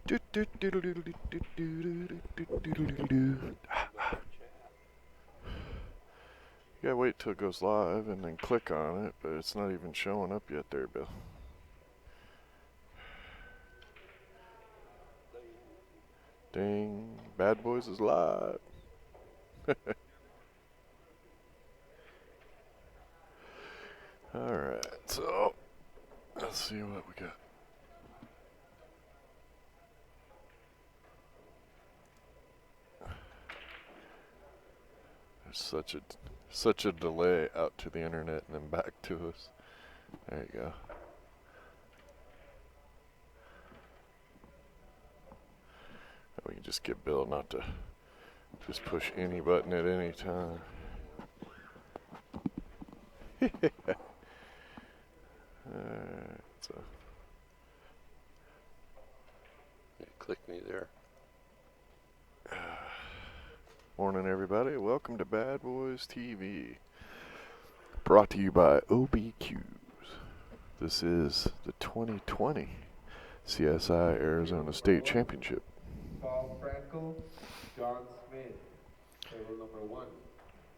You gotta wait till it goes live and then click on it, but it's not even showing up yet there, Bill. Ding. Bad Boys is live. Alright, so let's see what we got. There's such a delay out to the internet and then back to us. There you go. We can just get Bill not to just push any button at any time. Alright, so. Yeah, click me there. Morning, everybody. Welcome to Bad Boys TV. Brought to you by OBQs. This is the 2020 CSI Arizona State Championship. Paul Frankel, John Smith, table number 1.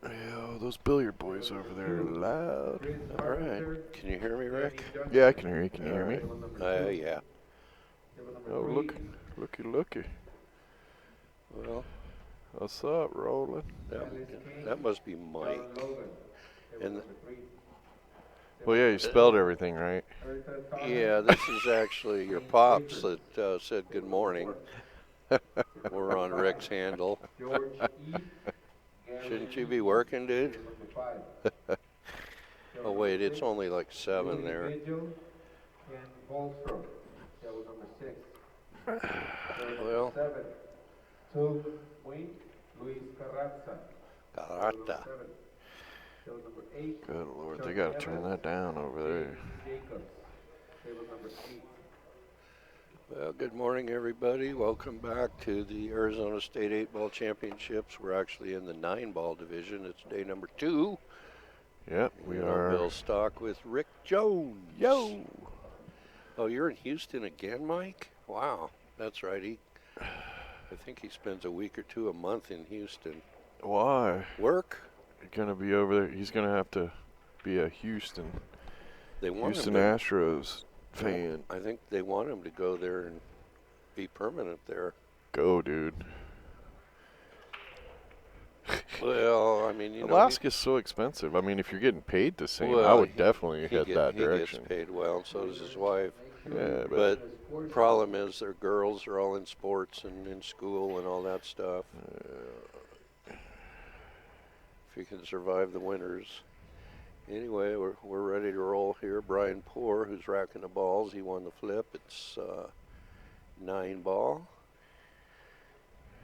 Yeah, those Billiard boys over there are loud. All right. Can you hear me, Rick? Yeah, I can hear you. Can you hear me? Yeah. Oh, looky. Well, What's up, Roland? that must be Mike. And Well, yeah, you spelled everything right. yeah, this is actually your pops that said good morning. We're on Rick's handle. Shouldn't you be working, dude? Oh wait, it's only like 7 there. Well, Carata. Good Lord, they gotta turn that down over there. Well, good morning, everybody. Welcome back to the Arizona State 8-Ball Championships. We're actually in the 9-ball division. It's day number 2. Yep, we are. Bill Stock with Rick Jones. Yo! Oh, you're in Houston again, Mike? Wow, that's right. I think he spends a week or two a month in Houston. Why? Work? He's gonna be over there. He's gonna have to be a Houston Astros fan. I think they want him to go there and be permanent there. Go, dude. Well, I mean, Alaska's so expensive. I mean, if you're getting paid the same, I would definitely head that direction. He gets paid well, and so does his wife. Yeah, but problem is their girls are all in sports and in school and all that stuff. If you can survive the winters. Anyway, we're ready to roll here. Brian Poore, who's racking the balls, he won the flip. It's 9-ball.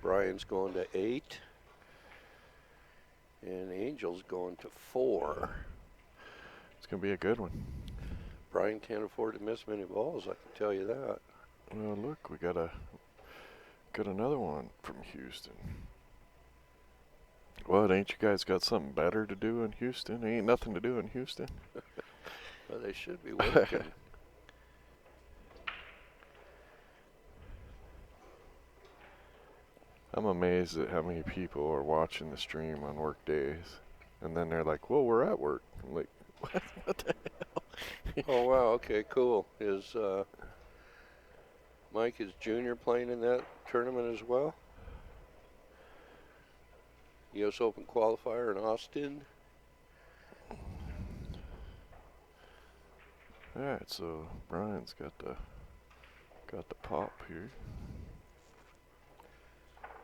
Brian's going to 8. And Angel's going to 4. It's going to be a good one. Brian can't afford to miss many balls, I can tell you that. Well, look, we got another one from Houston. What, ain't you guys got something better to do in Houston? Ain't nothing to do in Houston? Well, they should be working. I'm amazed at how many people are watching the stream on work days. And then they're like, well, we're at work. I'm like, what the hell? Oh, wow, okay, cool. Is Mike, is Junior playing in that tournament as well? U.S. Open qualifier in Austin. All right, so Brian's got the pop here.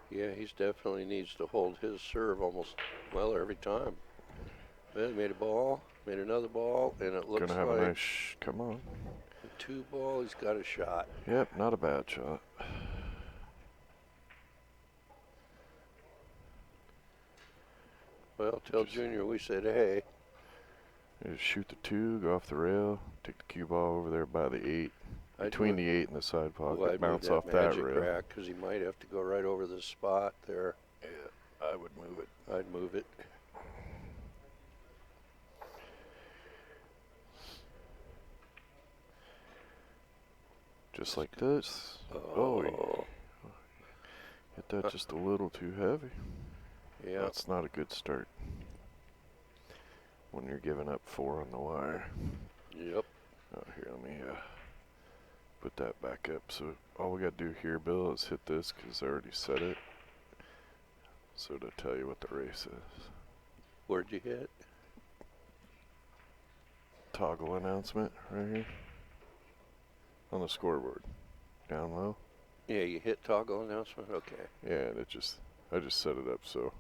Yeah, he definitely needs to hold his serve almost, well, every time. Well, he made a ball, made another ball, and it looks Gonna have like a nice, come on. A 2-ball, he's got a shot. Yep, not a bad shot. Well, tell Junior we said, hey. Just shoot the 2, go off the rail, take the cue ball over there by the 8. Between the 8 and the side pocket, bounce off that rail. Because he might have to go right over this spot there. Yeah, I would move it. I'd move it. Just like this. Oh, he Oh, hit that just a little too heavy. yeah. That's not a good start when you're giving up 4 on the wire. Yep. Oh, here, let me put that back up. So all we got to do here, Bill, is hit this because I already said it. So to tell you what the race is. Where'd you hit? Toggle announcement right here on the scoreboard. Down low. Yeah, you hit toggle announcement? Okay. Yeah, and I just set it up so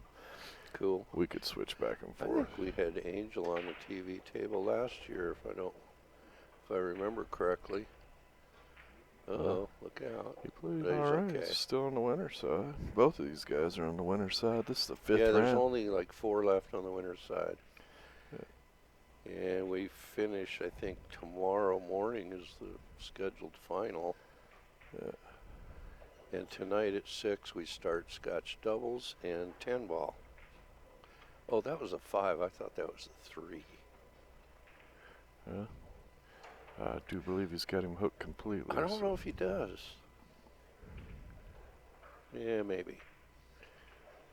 Cool. we could switch back and I forth. think we had Angel on the TV table last year, if I remember correctly. Uh-oh, look out. He played But he's all right. okay. He's still on the winner's side. Both of these guys are on the winner's side. This is the 5th Yeah, there's round. only like 4 left on the winner's side. And we finish, I think, tomorrow morning is the scheduled final. Yeah. And tonight at 6 we start Scotch doubles and 10 ball. Oh, that was a 5. I thought that was a 3. Yeah. I do believe he's got him hooked completely. I don't know if he does. Yeah, maybe.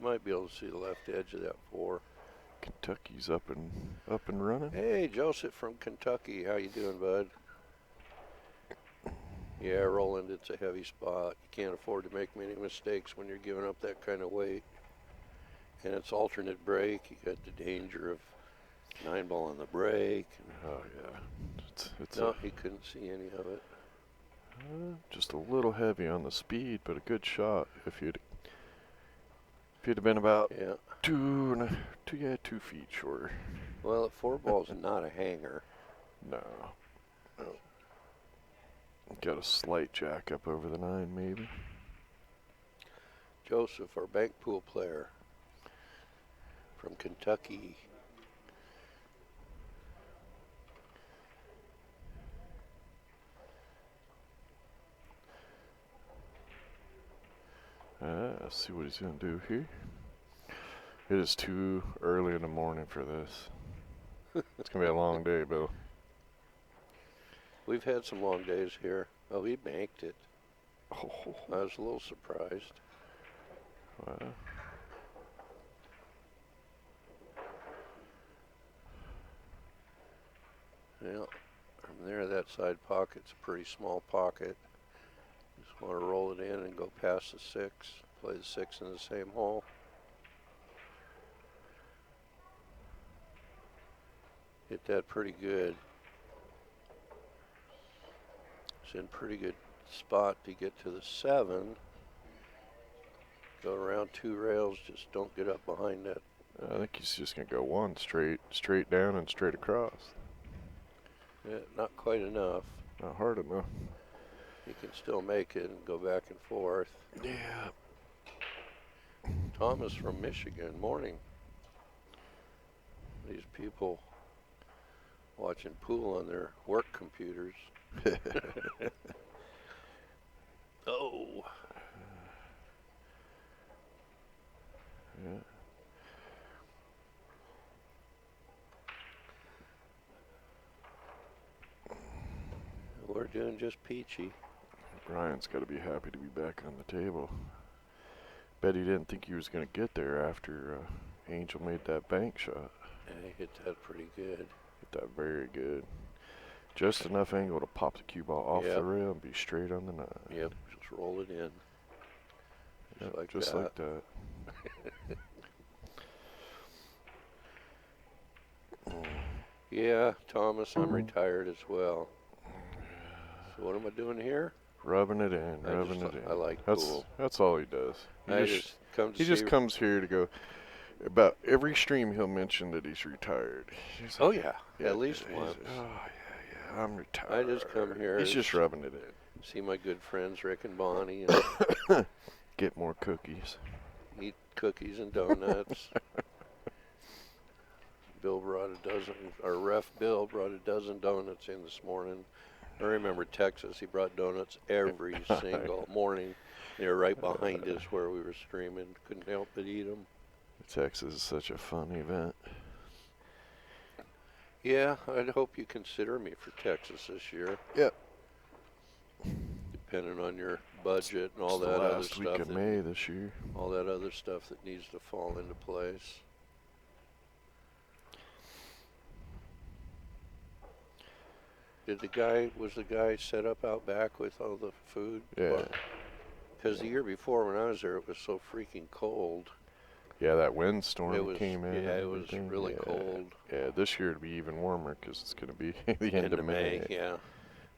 Might be able to see the left edge of that 4. Kentucky's up and running. Hey, Joseph from Kentucky. How you doing, bud? Yeah, Roland, it's a heavy spot. You can't afford to make many mistakes when you're giving up that kind of weight. And it's alternate brake. You got the danger of 9 ball on the brake. Oh yeah. It's No, he couldn't see any of it. just a little heavy on the speed, but a good shot. If you'd have been about Yeah. 2 feet shorter. Well, a 4 ball's not a hanger. No. Got a slight jack up over the 9, maybe. Joseph, our bank pool player from Kentucky. Let's see what he's going to do here. It is too early in the morning for this. It's going to be a long day, Bill. We've had some long days here. Oh, he banked it. Oh, I was a little surprised. wow. Yeah, from there, that side pocket's a pretty small pocket. Just want to roll it in and go past the 6. Play the 6 in the same hole. Hit that pretty good. It's in pretty good spot to get to the 7. Go around 2 rails, just don't get up behind that. I think he's just going to go 1 straight down and straight across. Yeah, not quite enough. Not hard enough. You can still make it and go back and forth. Yeah. Thomas from Michigan, morning. These people watching pool on their work computers. Oh. Yeah. We're doing just peachy. Brian's got to be happy to be back on the table. Bet he didn't think he was going to get there after Angel made that bank shot. Yeah, he hit that pretty good. Hit that very good. Just enough angle to pop the cue ball off Yep. the rail and be straight on the 9. Yep, just roll it in. Yep, Just like that. that. Yeah, Thomas, I'm retired as well. So what am I doing here? Rubbing it in, I rubbing just- it in. I like that's, pool. That's all he does. He just see. comes here to go. About every stream he'll mention that he's retired. He's Oh like, yeah, at least he's- once. Oh yeah, I'm retired. I just come here. He's just rubbing it in. See my good friends Rick and Bonnie and Get more cookies. eat cookies and donuts. Bill brought a dozen, or Ref Bill brought a dozen donuts in this morning. I remember Texas, he brought donuts every single morning. They were right behind us where we were streaming. Couldn't help but eat them. Texas is such a fun event. Yeah, I'd hope you consider me for Texas this year. Yep. depending on your budget and all It's the that other last week stuff. of May this year. All that other stuff that needs to fall into place. Was the guy set up out back with all the food? Yeah. Because the year before when I was there, it was so freaking cold. Yeah, that windstorm It was, came in. yeah, and it was everything. really Yeah. cold. Yeah, this year it'll be even warmer because it's going to be the end of May. Yeah.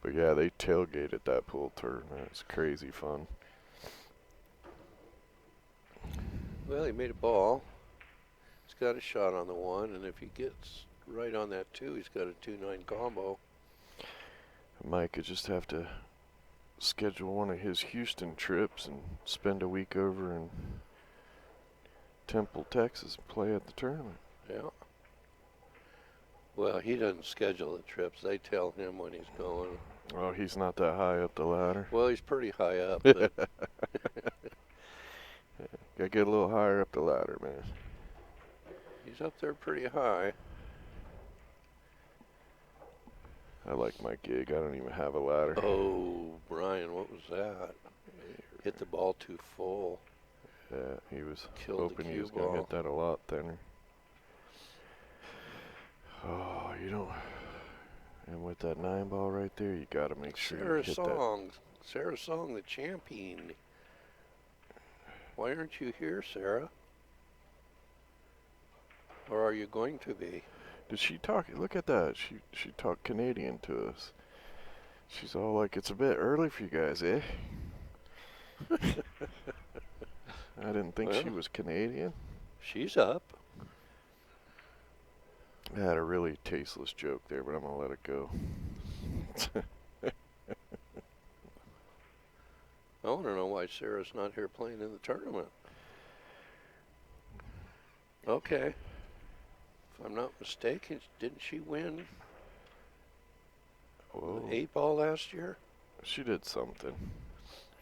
But yeah, they tailgated that pool tournament. It's crazy fun. Well, he made a ball. He's got a shot on the one, and if he gets right on that two, he's got a 2-9 combo. Mike could just have to schedule one of his Houston trips and spend a week over in Temple, Texas, and play at the tournament. Yeah. Well, he doesn't schedule the trips. They tell him when he's going. Oh, he's not that high up the ladder. Well, he's pretty high up. But Gotta get a little higher up the ladder, man. he's up there pretty high. I like my gig. I don't even have a ladder. Oh, Brian, what was that? Hit the ball too full. Yeah, he was Killed the hoping he cue was going to ball. hit that a lot thinner. Oh, you don't. And with that 9 ball right there, you got to make sure Sarah you hit Song, the champion. Why aren't you here, Sarah? Or are you going to be? Did she talk? Look at that. She talked Canadian to us. She's all like, "It's a bit early for you guys, eh?" I didn't think she Well. was Canadian. She's up. I had a really tasteless joke there, but I'm gonna let it go. I want to know why Sarah's not here playing in the tournament. Okay. If I'm not mistaken, didn't she win Whoa. the 8 ball last year? She did something.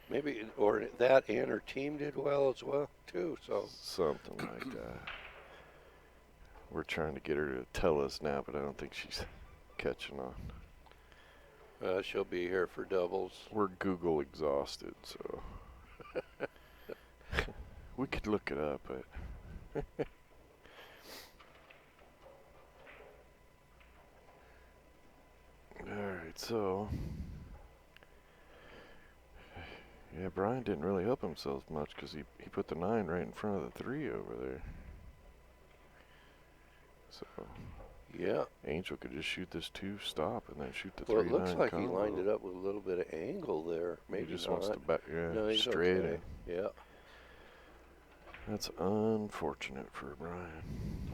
Maybe, or that and her team did well as well, too. So Something like that. We're trying to get her to tell us now, but I don't think she's catching on. she'll be here for doubles. We're Google exhausted, so we could look it up, but alright, so yeah, Brian didn't really help himself much because he put the 9 right in front of the 3 over there. So Yeah. Angel could just shoot this 2 stop and then shoot the 3-9 Well, it looks like combo. he lined it up with a little bit of angle there. Maybe He just not. wants to back, yeah, No, he's straight okay. in. Yeah. That's unfortunate for Brian.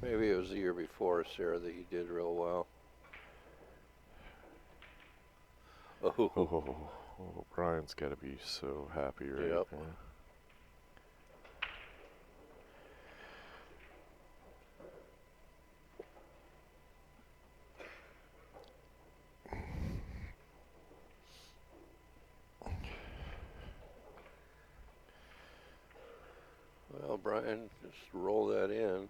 Maybe it was the year before, Sarah, that you did real well. Oh, Brian's got to be so happy right Yep. now. well, Brian, just roll that in.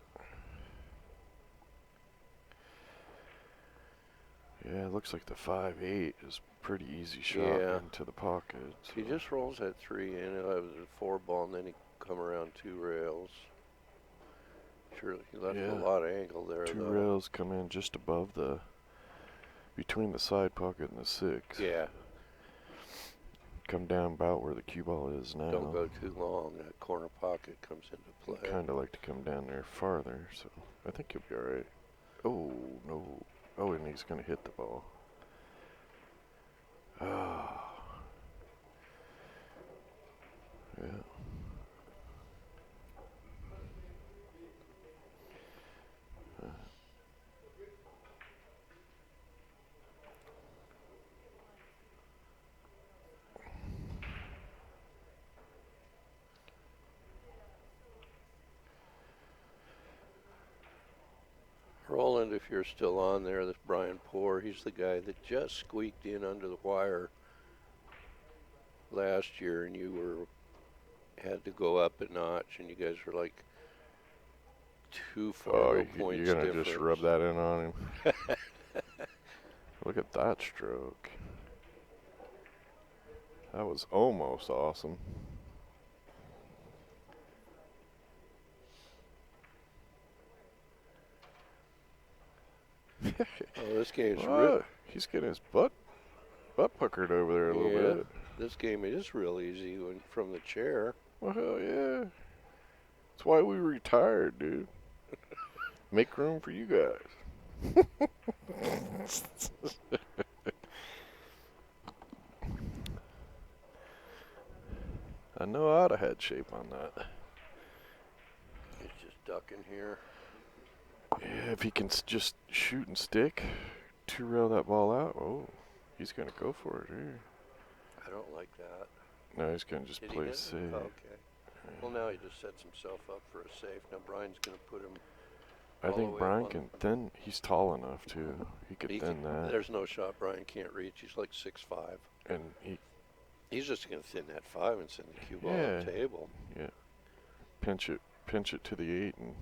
Yeah, it looks like the 5-8 is a pretty easy shot Yeah. into the pocket. If he so- just rolls that 3 in, he'll have a 4 ball, and then he come around 2 rails. Sure, he left Yeah. a lot of angle there, 2 though. rails come in just above between the side pocket and the 6. Yeah, Come down about where the cue ball is now. don't go too long. That corner pocket comes into play. Kind of like to come down there farther, so I think he'll be all right. Oh, no. Oh, and he's going to hit the ball. Ah. Yeah. Roland, if you're still on there, this Brian Poore, he's the guy that just squeaked in under the wire last year, and you had to go up a notch, and you guys were like 2 Fargo points you're going to difference. just rub that in on him? Look at that stroke. That was almost awesome. Oh, this game's What? He's getting his butt puckered over there a little bit. This game is real easy from the chair. Well, hell yeah. That's why we retired, dude. Make room for you guys. I know I'd have had shape on that. He's just ducking here. Yeah, if he can just shoot and stick, two-rail that ball out, oh, he's going to go for it here. I don't like that. No, he's going to just Did he play hit it? safe. Okay. Well, now he just sets himself up for a safe. Now Brian's going to put him. I all the think way Brian up can thin. He's tall enough, too. He could thin that. There's no shot Brian can't reach. He's like 6'5". And He's just going to thin that 5 and send the cue ball up table. Yeah. Pinch it to the 8 and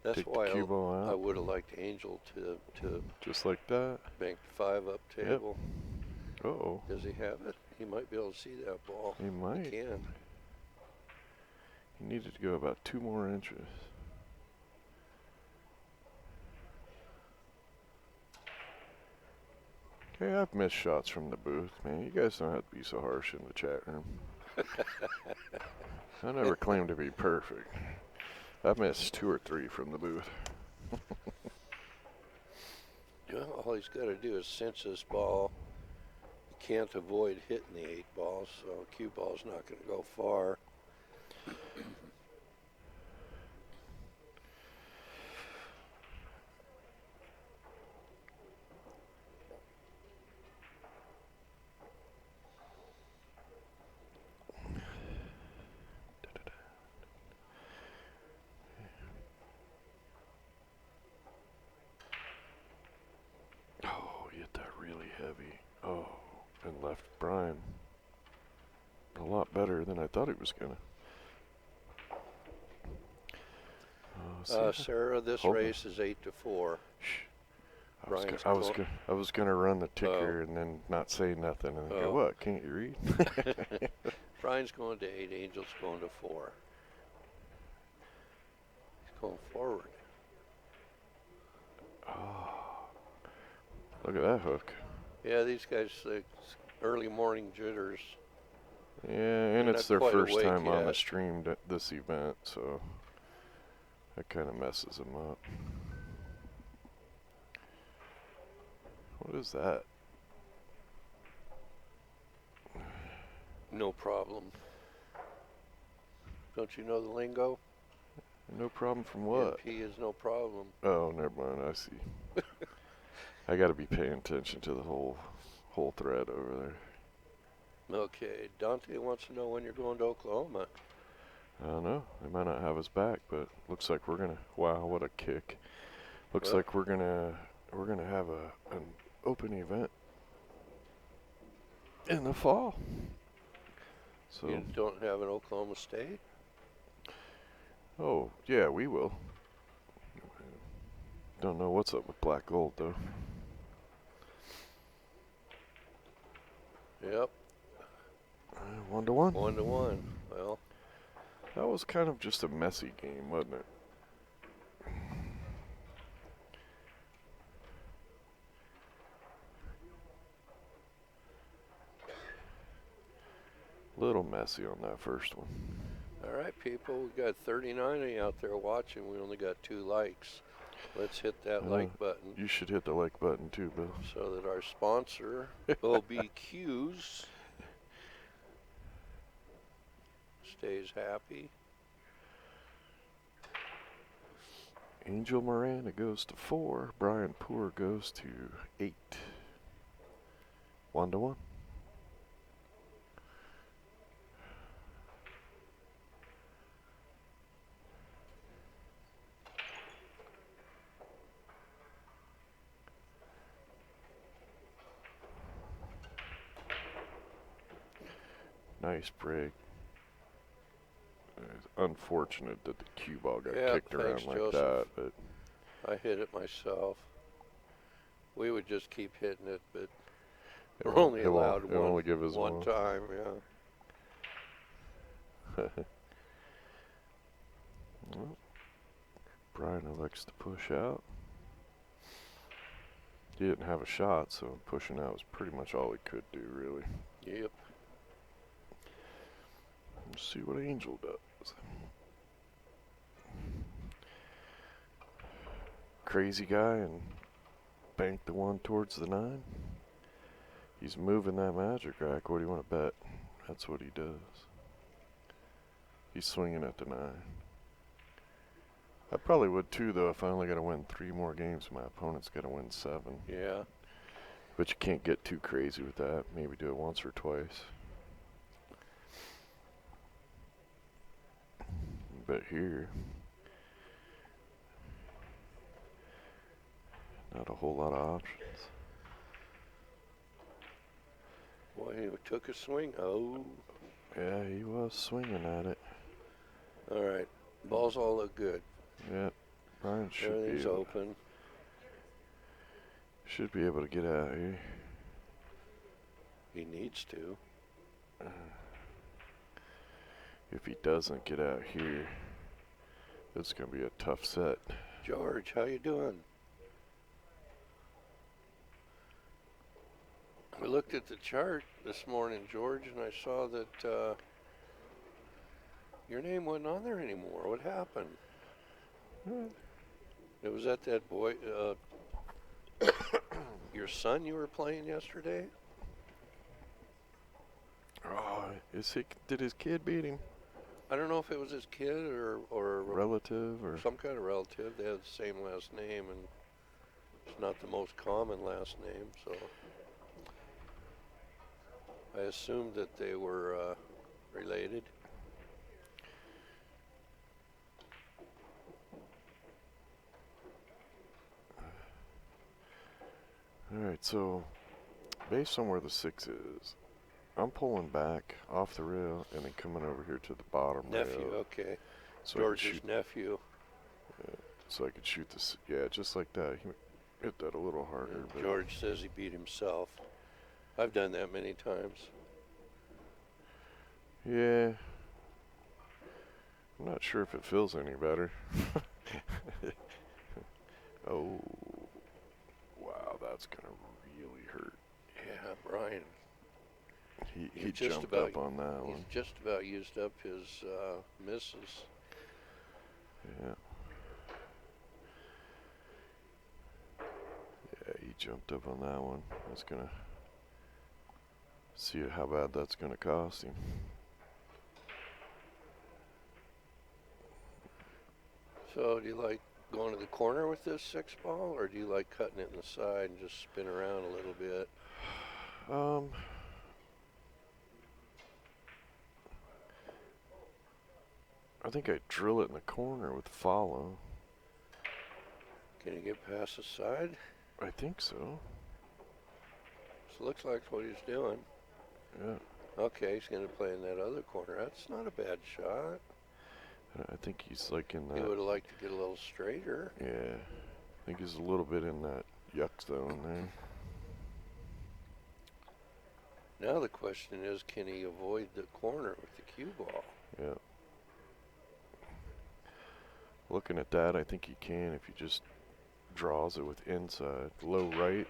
That's take why the cue ball out. I would have liked Angel to just like that. bank the 5 up table. Yep. Uh-oh. Does he have it? He might be able to see that ball. He might. He can. He needed to go about 2 more inches. Okay, I've missed shots from the booth, man. You guys don't have to be so harsh in the chat room. I never claimed to be perfect. I've missed 2 or 3 from the booth. Well, all he's got to do is cinch this ball. He can't avoid hitting the 8 ball, so cue ball's not going to go far. Oh, and left Brian a lot better than I thought he was gonna. Sarah, this race is 8-4. Shh. I was gonna run the ticker and then not say nothing and then go, what? Can't you read? Brian's going to 8. Angel's going to 4. He's going forward. Oh, look at that hook. Yeah, these guys, early morning jitters. Yeah, and it's their first time on yet. the stream this event, so that kind of messes them up. What is that? No problem. Don't you know the lingo? No problem from what? NP is no problem. Oh, never mind. I see. I got to be paying attention to the whole thread over there. Okay, Dante wants to know when you're going to Oklahoma. I don't know. They might not have us back, but looks like we're gonna. Wow, what a kick! Looks like we're gonna have an open event in the fall. So You don't have an Oklahoma State? Oh yeah, we will. Don't know what's up with black gold though. Yep. 1-1. 1-1. Well, that was kind of just a messy game, wasn't it? Little messy on that first one. all right, people. We got 39 of you out there watching. We only got 2 likes. Let's hit that like button. You should hit the like button too, Bill. So that our sponsor, OBQs, stays happy. Angel Miranda goes to 4. Brian Poore goes to 8. 1-1. Nice break. It's unfortunate that the cue ball got kicked around like Joseph. that, but I hit it myself. We would just keep hitting it, but We're only allowed He'll only give us one time, yeah. Well, Brian elects to push out. He didn't have a shot, so pushing out was pretty much all he could do, really. Yep. Let's see what Angel does. Crazy guy and bank the one towards the 9. He's moving that magic rack. What do you want to bet? That's what he does. He's swinging at the 9. I probably would too, though, if I only got to win 3 more games. My opponent's got to win 7. Yeah. But you can't get too crazy with that. Maybe do it once or twice. But here, not a whole lot of options. Boy, he took a swing. Oh. Yeah, he was swinging at it. All right. Balls all look good. Yeah, Brian Everything's open. Should be able to get out here. He needs to. If he doesn't get out here, it's going to be a tough set. George, how you doing? I looked at the chart this morning, George, and I saw that your name wasn't on there anymore. What happened? It was at that boy, your son you were playing yesterday? Oh, did his kid beat him? I don't know if it was his kid or Relative or some kind of relative. They had the same last name, and it's not the most common last name, so I assumed that they were related. Alright, so based on where the 6 is, I'm pulling back off the rail and then coming over here to the bottom Nephew, rail. okay. So George's nephew. So I could shoot this. Yeah, just like that. He hit that a little harder. But George says he beat himself. I've done that many times. yeah. I'm not sure if it feels any better. Oh. Wow, that's going to really hurt. Yeah, Brian. He jumped up on that one. He's just about used up his misses. Yeah. Yeah, he jumped up on that one. That's going to see how bad that's going to cost him. So do you like going to the corner with this 6 ball, or do you like cutting it in the side and just spin around a little bit? I think I drill it in the corner with follow. Can you get past the side? I think so. So looks like what he's doing. Yeah. Okay, he's going to play in that other corner. That's not a bad shot. I think he's like in that. He would have liked to get a little straighter. Yeah. I think he's a little bit in that yuck zone there. Now the question is, can he avoid the corner with the cue ball? Yeah. Looking at that, I think he can if he just draws it with inside. Low right.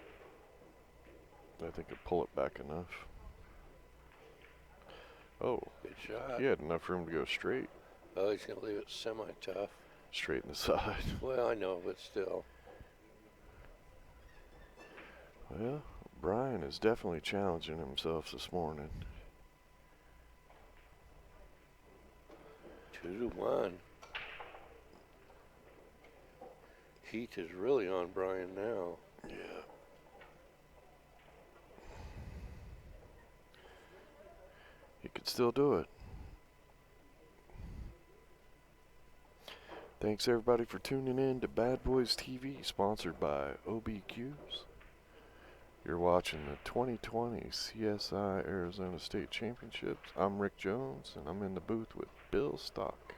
I think he'll pull it back enough. Oh. Good shot. He had enough room to go straight. Oh, he's going to leave it semi-tough. Straight in the side. Well, I know, but still. Well, Brian is definitely challenging himself this morning. 2-1. Heat is really on Brian now. Yeah. He could still do it. Thanks everybody for tuning in to Bad Boys TV, sponsored by OBQs. You're watching the 2020 CSI Arizona State Championships. I'm Rick Jones, and I'm in the booth with Bill Stock,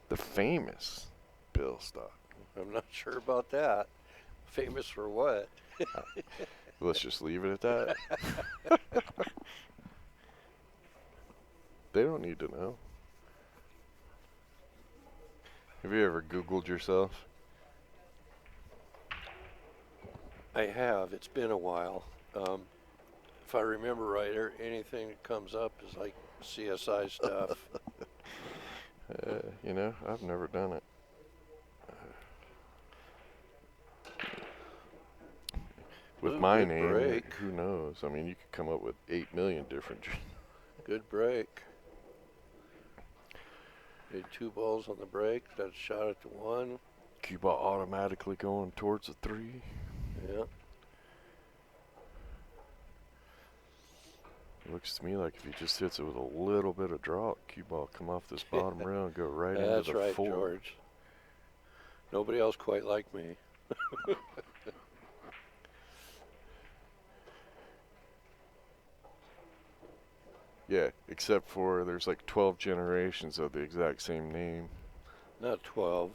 the famous Bill Stock. I'm not sure about that. Famous for what? Let's just leave it at that. They don't need to know. Have you ever Googled yourself? I have. It's been a while. If I remember right, anything that comes up is like CSI stuff. You know, I've never done it. With Ooh, my good name, break. who knows? I mean, you could come up with 8 million different. Good break. Made 2 balls on the break. Got a shot at the 1. Cue ball automatically going towards the 3. Yeah. It looks to me like if he just hits it with a little bit of draw, cue ball come off this bottom rail and go right into That's the right, 4. George. Nobody else quite like me. Yeah, except for there's like 12 generations of the exact same name. Not 12.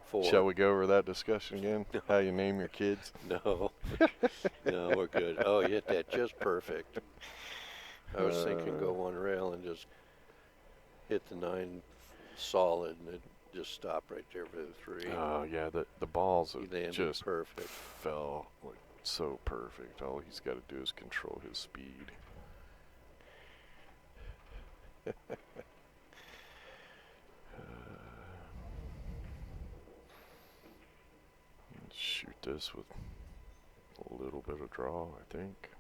Four. Shall we go over that discussion again? How you name your kids? No. No, we're good. Oh, you hit that just perfect. I was thinking go one rail and just hit the 9 solid, and it just stopped right there for the 3. Oh yeah, the balls He have landed just perfect. fell like so perfect. All he's got to do is control his speed. Shoot this with a little bit of draw, I think.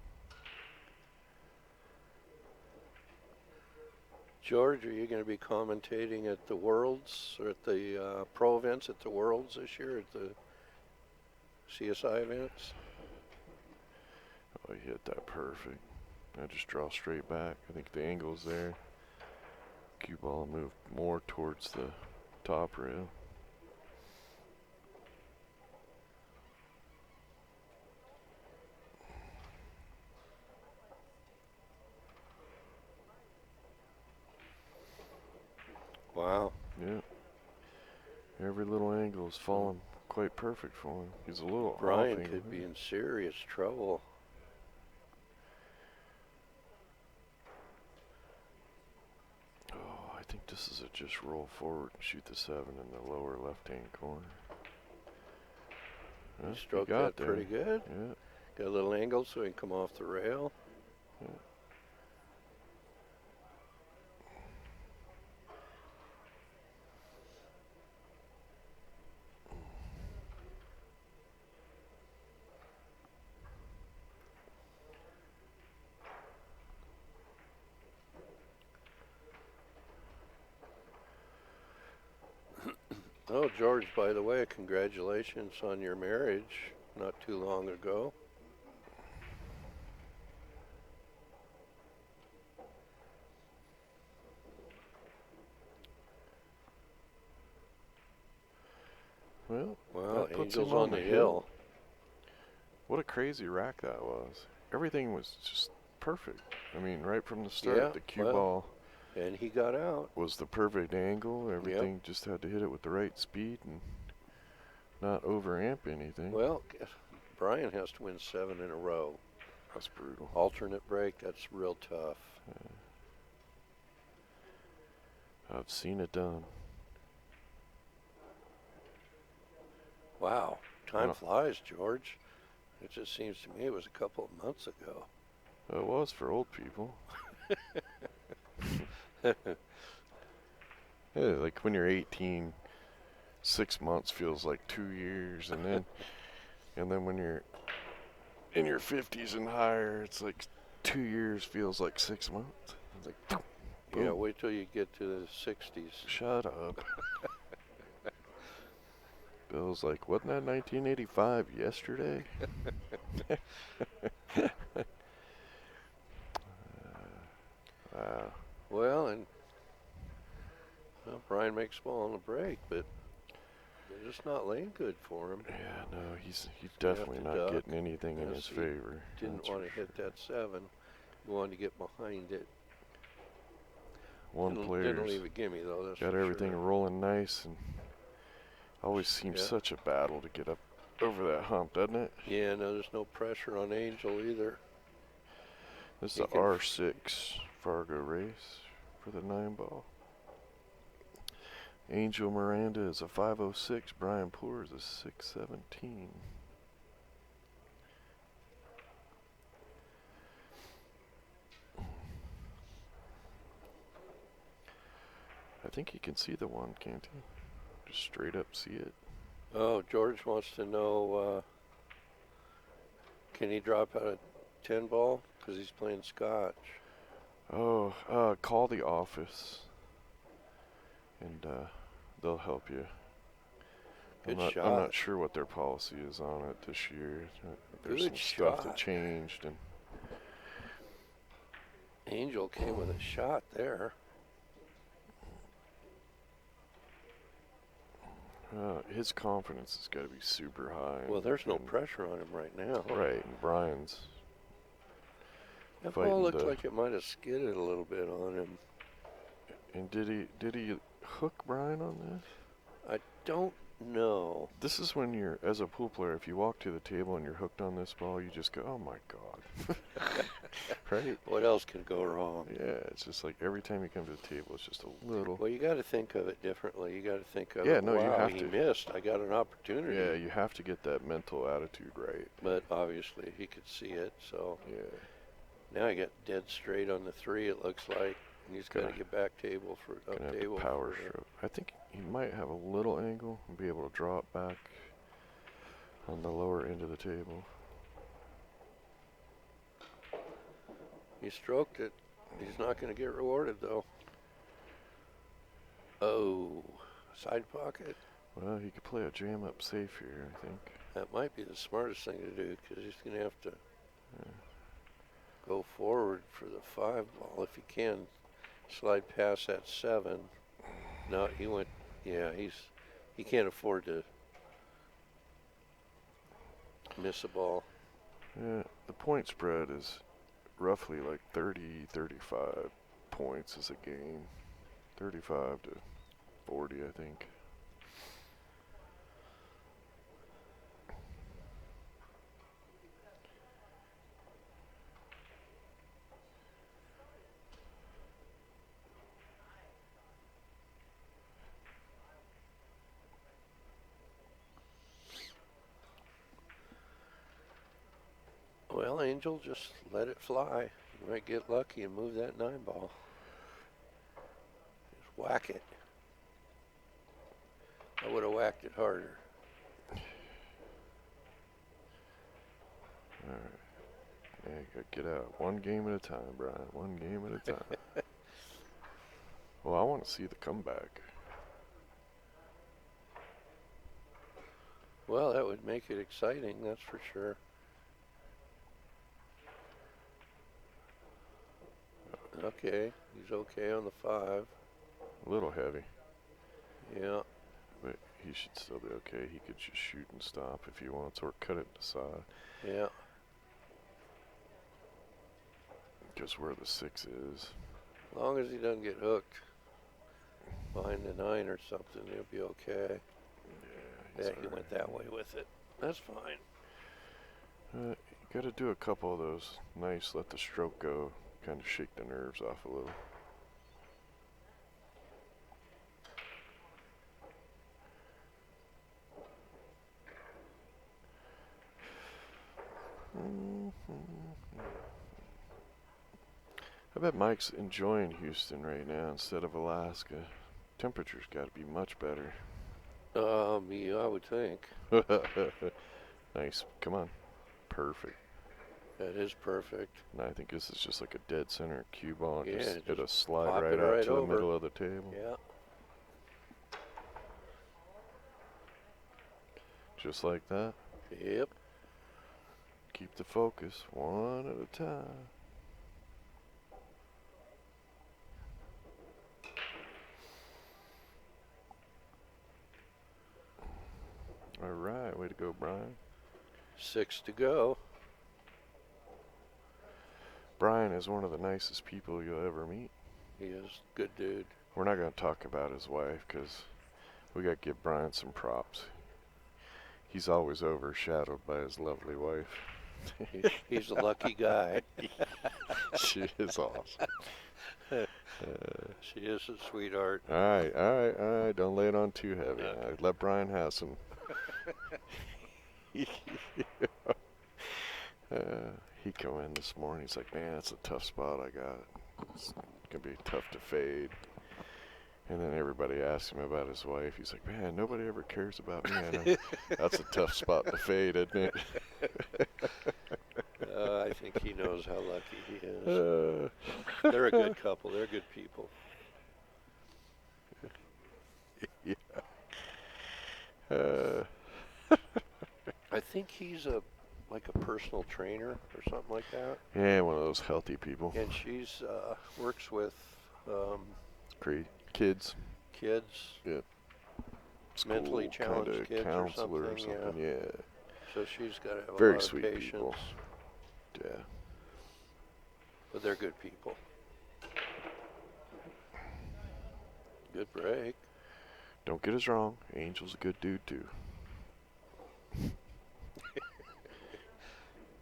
George, are you going to be commentating at the Worlds or at the pro events at the Worlds this year, at the CSI events? Oh, he hit that perfect. I just draw straight back. I think the angle's there. Cue ball moved more towards the top rail. Wow. Yeah. Every little angle is falling quite perfect for him. He's a little Brian off could angle. be in serious trouble. Oh, I think this is a just roll forward and shoot the 7 in the lower left-hand corner. Yeah, He stroked got that pretty good. Yeah. Got a little angle so he can come off the rail. Yeah. Oh, George, by the way, congratulations on your marriage not too long ago. Well, Wow, that puts Angels him on the hill. What a crazy rack that was. Everything was just perfect. I mean, right from the start, Yeah, the cue well, ball and he got out. was the perfect angle. Everything just had to hit it with the right speed and not overamp anything. Well, Brian has to win 7 in a row. That's brutal. Alternate break, that's real tough. I've seen it done. Wow, time Wow. flies, George. It just seems to me it was a couple of months ago. It was for old people. Yeah, like when you're 18, 6 months feels like 2 years, and then when you're in your 50s and higher, it's like 2 years feels like 6 months. It's like, boom. Yeah, wait till you get to the 60s. Shut up. Bill's like, wasn't that 1985 yesterday? Wow. Well, Brian makes ball on the break, but they're just not laying good for him. Yeah, no, he's You definitely have to not duck. getting anything in Yes, his he favor. Didn't That's want to for hit that 7. He wanted to get behind it. One Didn't player's leave a gimme though. That's got for everything sure. rolling nice, and Always seems Yeah. such a battle to get up over that hump, doesn't it? Yeah, no, there's no pressure on Angel either. This is He the can R6 Fargo race for the 9-ball. Angel Miranda is a 506. Brian Poore is a 617. I think he can see the one, can't he? Just straight up see it. Oh, George wants to know, can he drop out a 10 ball? Because he's playing Scotch. Oh, call the office, and they'll help you. Good I'm shot. not sure what their policy is on it this year. There's Good some stuff that shot. changed, and Angel came with a shot there. his confidence has got to be super high. Well, there's no and- pressure on him right now. Right, and Brian's That fighting ball looked the- like it might have skidded a little bit on him. And did he hook Brian on this? I don't know. This is when you're, as a pool player, if you walk to the table and you're hooked on this ball, you just go, oh my God. Right? What else can go wrong? Yeah, it's just like every time you come to the table, it's just a little. Well, you got to think of it differently. You got to think of Yeah, it. no, you wow, have he to. missed. I got an opportunity. Yeah, you have to get that mental attitude right. But obviously he could see it. So Yeah. now he got dead straight on the 3. It looks like and he's got to Gonna- get back table for up Gonna have table to power for stroke. I think he might have a little angle and be able to draw it back on the lower end of the table. He stroked it. He's not going to get rewarded though. Oh, side pocket. Well, he could play a jam up safe here, I think. That might be the smartest thing to do because he's going to have to go forward for the 5 ball if he can. Slide past that 7. No, he went. Yeah, he can't afford to miss a ball. Yeah, the point spread is roughly like 30, 35 points is a game. 35 to 40, I think. Well, Angel, just let it fly. You might get lucky and move that 9 ball. Just whack it. I would have whacked it harder. All right. Yeah, you gotta get out. One game at a time, Brian. One game at a time. Well, I want to see the comeback. Well, that would make it exciting, that's for sure. Okay, he's okay on the 5. A little heavy, Yeah. but he should still be okay. He could just shoot and stop if he wants, or cut it aside. Yeah. Just where the 6 is. As long as he doesn't get hooked behind the 9 or something, he'll be okay. He's Yeah, he all went right. that way with it. That's fine. You gotta do a couple of those nice, let the stroke go, kind of shake the nerves off a little. I bet Mike's enjoying Houston right now instead of Alaska. Temperature's got to be much better. Yeah, I would think. Nice. Come on. Perfect. That is perfect. And I think this is just like a dead center cue ball. And Yeah, just just it'll slide pop right it out right to the over. middle of the table. Yeah. Just like that. Yep. Keep the focus one at a time. All right, way to go, Brian. 6 to go. Brian is one of the nicest people you'll ever meet. He is good dude. We're not going to talk about his wife because We got to give Brian some props. He's always overshadowed by his lovely wife. He's a lucky guy. She is awesome. She is a sweetheart. All right. Don't lay it on too heavy. Let Brian have some. He come in this morning. He's like, man, that's a tough spot I got. It's gonna be tough to fade. And then everybody asks him about his wife. He's like, man, nobody ever cares about me. I know. That's a tough spot to fade, isn't it? I think he knows how lucky he is. They're a good couple. They're good people. Yeah. I think he's like a personal trainer or something like that. Yeah, one of those healthy people. And she's works with Great kids. kids, Yeah. mentally challenged kids or counselor something. or something. Yeah. So she's got to have Very a lot sweet of patience. people. Yeah. But they're good people. Good break. Don't get us wrong. Angel's a good dude too.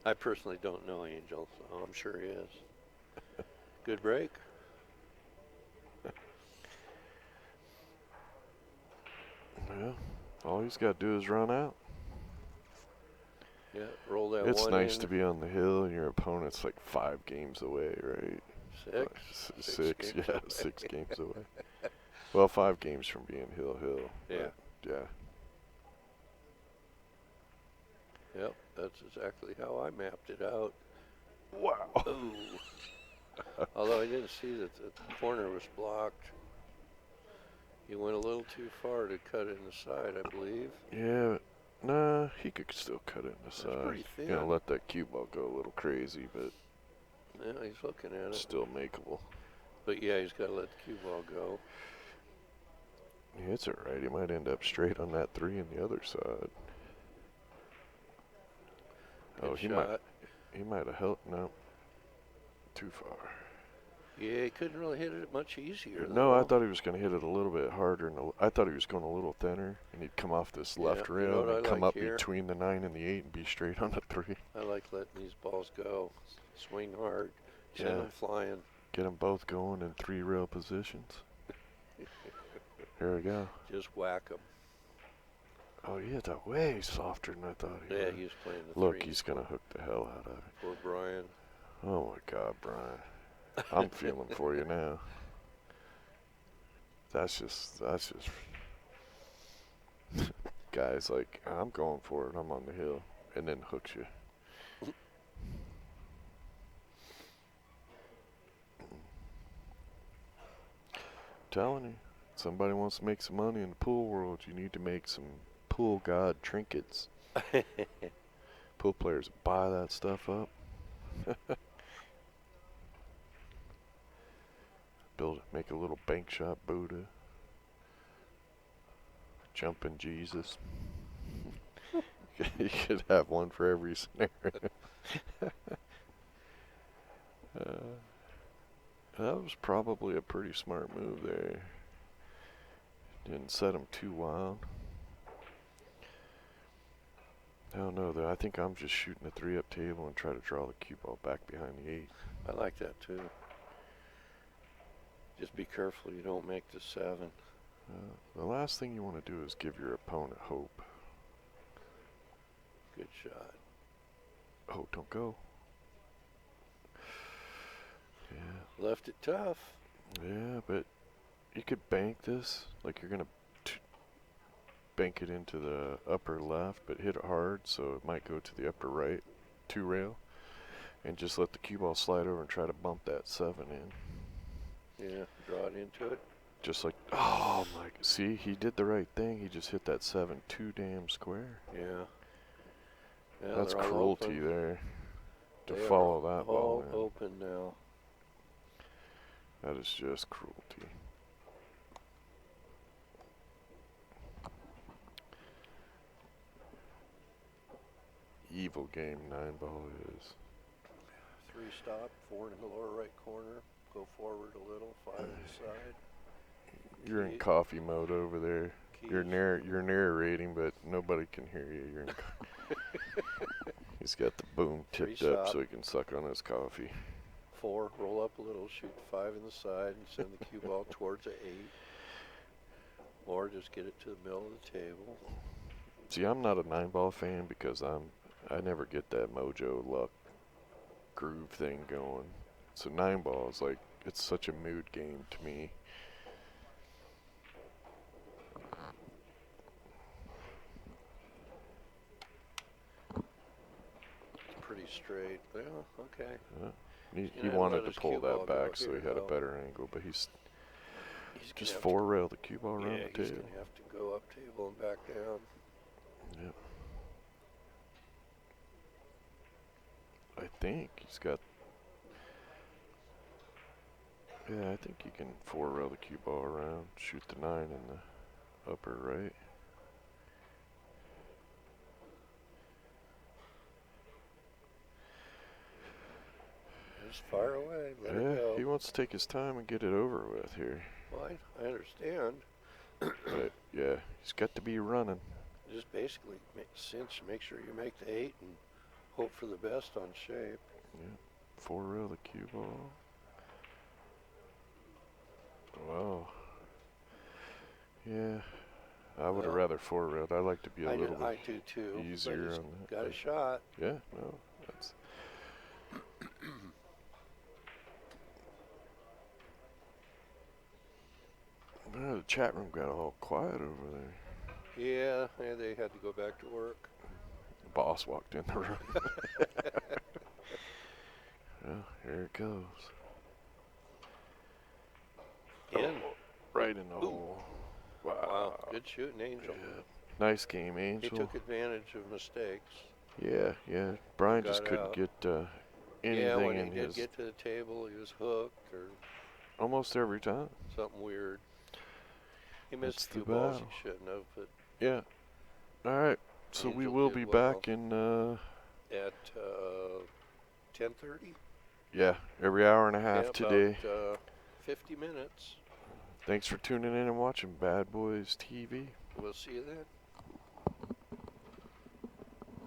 I personally don't know Angel, so I'm sure he is. Good break. Yeah. All he's got to do is run out. Yeah, roll that It's one nice in. to be on the hill and your opponent's like 5 games away, right? Six games away. 6 games away. Well, 5 games from being hill. Yeah. Yeah. Yep, that's exactly how I mapped it out. Wow. Ooh. Although I didn't see that the corner was blocked. You went a little too far to cut it in the side, I believe. Yeah. Nah, he could still cut it in the side. pretty thin. You know, let that cue ball go a little crazy, but Yeah, he's looking at it. still makeable. But yeah, he's got to let the cue ball go. Yeah, it's alright. He might end up straight on that 3 on the other side. Good he shot. might have helped. No. Too far. Yeah, he couldn't really hit it much easier. No, I though. thought he was going to hit it a little bit harder. I thought he was going a little thinner, and he'd come off this left you rail know what and I come like up here? between the 9 and the 8 and be straight on the 3. I like letting these balls go. Swing hard. Send Yeah. them flying. Get them both going in 3 rail positions. Here we go. Just whack them. Oh, he hit that way softer than I thought he Yeah, would. he was playing the Look, 3. he's going to hook the hell out of it. Poor Brian. Oh, my God, Brian. I'm feeling for you now. That's just guys like, I'm going for it. I'm on the hill. And then hooks you. Telling you, somebody wants to make some money in the pool world, you need to make some pool god trinkets. Pool players buy that stuff up. Make a little bank shot Buddha. Jumping Jesus. You could have one for every scenario. That was probably a pretty smart move there. Didn't set him too wild. I don't know though. I think I'm just shooting a 3-up table and try to draw the cue ball back behind the 8. I like that too. Just be careful you don't make the 7. The last thing you want to do is give your opponent hope. Good shot. Oh, don't go. Yeah. Left it tough. Yeah, but you could bank this. Like you're going to bank it into the upper left, but hit it hard, so it might go to the upper right 2 rail. And just let the cue ball slide over and try to bump that 7 in. Yeah, draw it into it. Just like, oh my, see, he did the right thing. He just hit that 7 too damn square. Yeah. Yeah, That's they're all cruelty open. there. To They are follow that all ball in. open now. That is just cruelty. Evil game 9-ball is. 3 stop, 4 in the lower right corner. Go forward a little, 5 inside. You're in Keep- coffee mode over there. You're narrating, but nobody can hear you. You're in He's got the boom tipped up so he can suck on his coffee. 4, roll up a little, shoot 5 in the side, and send the cue ball towards a 8. Or just get it to the middle of the table. See, I'm not a 9-ball fan because I never get that mojo luck groove thing going. So 9-ball is like, it's such a mood game to me. It's pretty straight. Well, okay. He wanted to pull that back so he had a better angle, but he's just 4-rail the cue ball around the table. He's going to have to go up table and back down. Yep. I think he's got... Yeah, I think you can 4-rail the cue ball around, shoot the 9 in the upper right. Just fire away. Let it go. He wants to take his time and get it over with here. Well, I understand. But yeah, he's got to be running. Just basically cinch, make sure you make the 8 and hope for the best on shape. Yeah, 4-rail the cue ball. Wow. Yeah, I would have rather 4-railed. I like to be a little I do too, easier on that. Got a shot. Yeah, no, that's... The chat room got all quiet over there. Yeah, they had to go back to work. The boss walked in the room. Well, here it goes. In. Right in the hole. Wow, good shooting, Angel. Yeah. Nice game, Angel. He took advantage of mistakes. Yeah. Brian just couldn't get anything yeah, when in he did get to the table, he was hooked or almost every time. something weird. He missed That's a few the balls he battle. shouldn't have, but Yeah. All right. So we Angel will did be well. back in at 10:30. yeah, every hour and a half today. About 50 minutes. Thanks for tuning in and watching Bad Boys TV. We'll see you then.